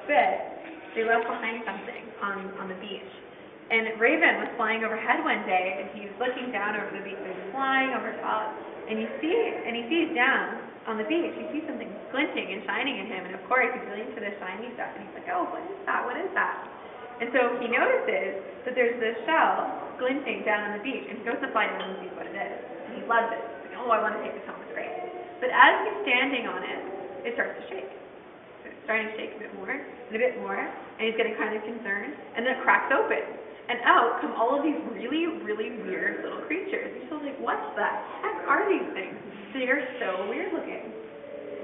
bit, they left behind something on the beach. And Raven was flying overhead one day, and he was looking down over the beach. He was flying over top, and he sees down on the beach, he sees something glinting and shining in him, and of course he's really into the shiny stuff, and he's like, oh, what is that? What is that? And so he notices that there's this shell glinting down on the beach, and he goes to fly down and sees what it is. And he loves it. He's like, oh, I want to take this home. It's great. But as he's standing on it, it starts to shake. So it's starting to shake a bit more, and he's getting kind of concerned, and then it cracks open. And out come all of these really, really weird little creatures. He's still like, what the heck are these things? They are so weird looking.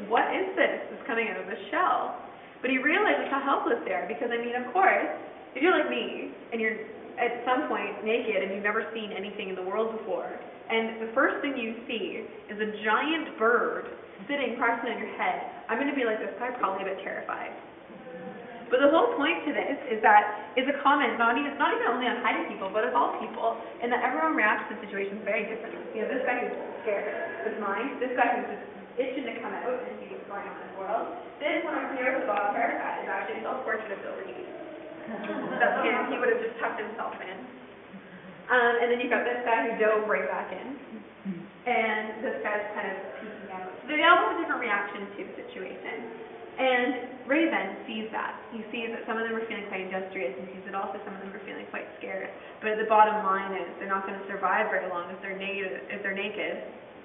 What is this that's coming out of the shell? But he realizes how helpless they are, because, I mean, of course, if you're like me, and you're at some point naked, and you've never seen anything in the world before, and the first thing you see is a giant bird sitting practically on your head, I'm going to be like this guy, probably a bit terrified. But the whole point to this is that it's a comment not even only on hiding people, but of all people, and that everyone reacts to situations very differently. You know, this guy who's scared with mine, this guy who's just itching to come out and see what's going on in the world. This one over here with the bob haircut is actually a self-portrait of Bill Reed. That's him. He would have just tucked himself in. And then you've got this guy who dove right back in, and this guy's kind of peeking out. So they all have a different reaction to the situation. And Raven sees that. He sees that some of them are feeling quite industrious, and sees that also some of them are feeling quite scared. But the bottom line is they're not going to survive very long if they're naked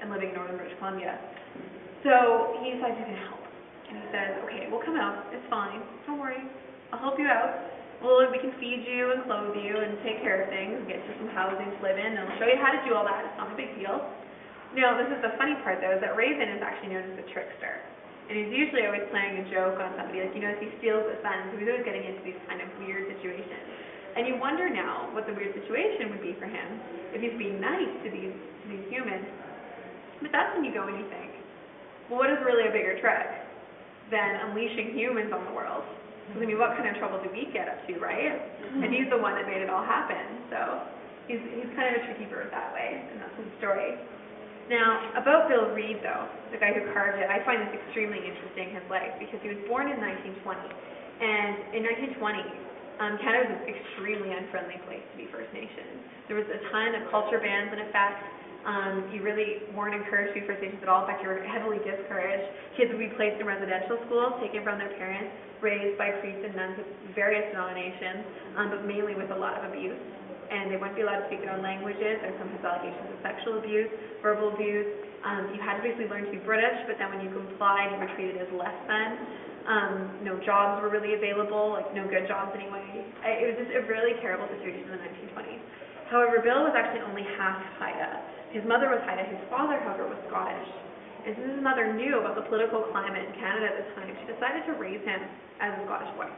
and living in northern British Columbia. So he decides he's going to help. And he says, okay, we'll come out. It's fine. Don't worry. I'll help you out. Well, we can feed you and clothe you and take care of things and get you some housing to live in, and I'll show you how to do all that. It's not a big deal. Now, this is the funny part, though, is that Raven is actually known as the trickster. And he's usually always playing a joke on somebody, like, you know, if he steals the sun, so he's always getting into these kind of weird situations. And you wonder now what the weird situation would be for him if he's being nice to these humans. But that's when you go and you think, well, what is really a bigger trick than unleashing humans on the world? Because, I mean, what kind of trouble do we get up to, right? And he's the one that made it all happen. So he's kind of a tricky bird that way, and that's his story. Now, about Bill Reed, though, the guy who carved it, I find this extremely interesting, his life, because he was born in 1920. And in 1920, Canada was an extremely unfriendly place to be First Nations. There was a ton of culture bans in effect. You really weren't encouraged to be First Nations at all. In fact, you were heavily discouraged. Kids would be placed in residential schools, taken from their parents, raised by priests and nuns of various denominations, but mainly with a lot of abuse. And they wouldn't be allowed to speak their own languages. There were sometimes allegations of sexual abuse, verbal abuse. You had to basically learn to be British, but then when you complied, you were treated as less than. No jobs were really available, like no good jobs anyway. It was just a really terrible situation in the 1920s. However, Bill was actually only half Haida. His mother was Haida. His father, however, was Scottish. And since his mother knew about the political climate in Canada at the time, she decided to raise him as a Scottish boy.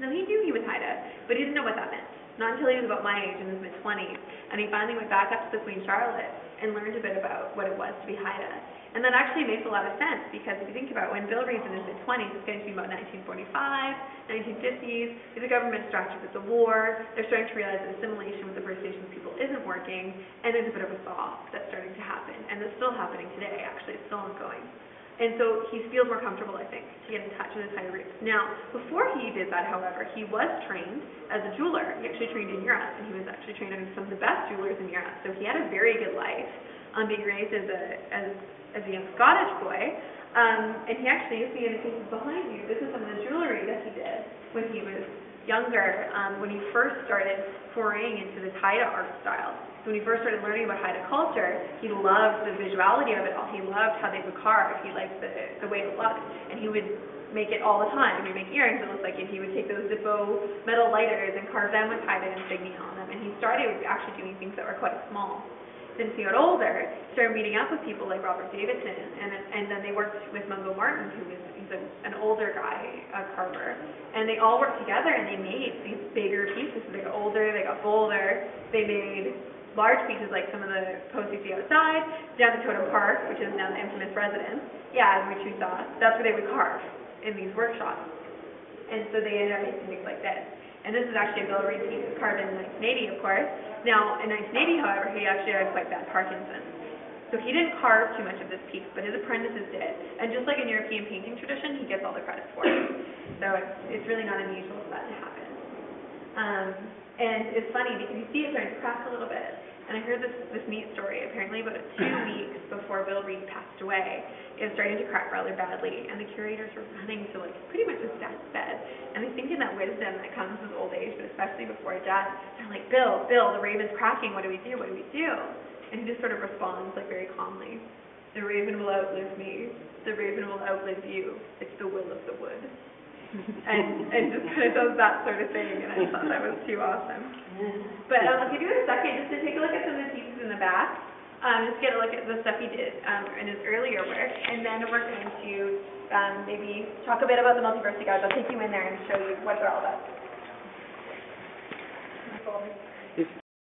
Now, he knew he was Haida, but he didn't know what that meant. Not until he was about my age, in his mid-20s, and he finally went back up to the Queen Charlotte and learned a bit about what it was to be Haida. And that actually makes a lot of sense, because if you think about it, when Bill Reed's in his mid-20s, it's going to be about 1945, 1950s, the government's distracted with the war, they're starting to realize that assimilation with the First Nations people isn't working, and there's a bit of a thaw that's starting to happen, and it's still happening today, actually, it's still ongoing. And so he feels more comfortable, I think, to get in touch with his Haida roots. Now, before he did that, however, he was trained as a jeweler. He actually trained in Europe, and he was actually trained under some of the best jewelers in Europe. So he had a very good life, being raised as a young Scottish boy. And he actually, you see in the cases behind you, this is some of the jewelry that he did when he was younger, when he first started foraying into this Haida art style. So when he first started learning about Haida culture, he loved the visuality of it all. He loved how they would carve. He liked the way it looked. And he would make it all the time. He would make earrings that looked like it. He would take those Zippo metal lighters and carve them with Haida insignia on them. And he started actually doing things that were quite small. Then as he got older, he started meeting up with people like Robert Davidson, and then they worked with Mungo Martin, he's an older guy, a carver. And they all worked together, and they made these bigger pieces. So they got older, they got bolder, they made large pieces like some of the posts you see outside, down the Totem Park, which is now the infamous residence, which you saw, that's where they would carve in these workshops. And so they ended up making things like this. And this is actually a Bill Reed piece carved in 1980, of course. Now, in 1980, however, he actually had quite bad Parkinson's. So he didn't carve too much of this piece, but his apprentices did. And just like in European painting tradition, he gets all the credit for it. So it's really not unusual for that to happen. And it's funny because you see it starting to crack a little bit. And I heard this neat story. Apparently about 2 weeks before Bill Reid passed away, it was starting to crack rather badly, and the curators were running to like pretty much his deathbed. And I think in that wisdom that comes with old age, but especially before death, they're like, Bill, the raven's cracking, what do we do? What do we do? And he just sort of responds like very calmly, the raven will outlive me, the raven will outlive you, it's the will of the wood. and just kind of does that sort of thing, and I thought that was too awesome. But I'll give you a second just to take a look at some of the pieces in the back, just get a look at the stuff he did in his earlier work, and then we're going to maybe talk a bit about the Multiversity Gods. I'll take you in there and show you what they're all about.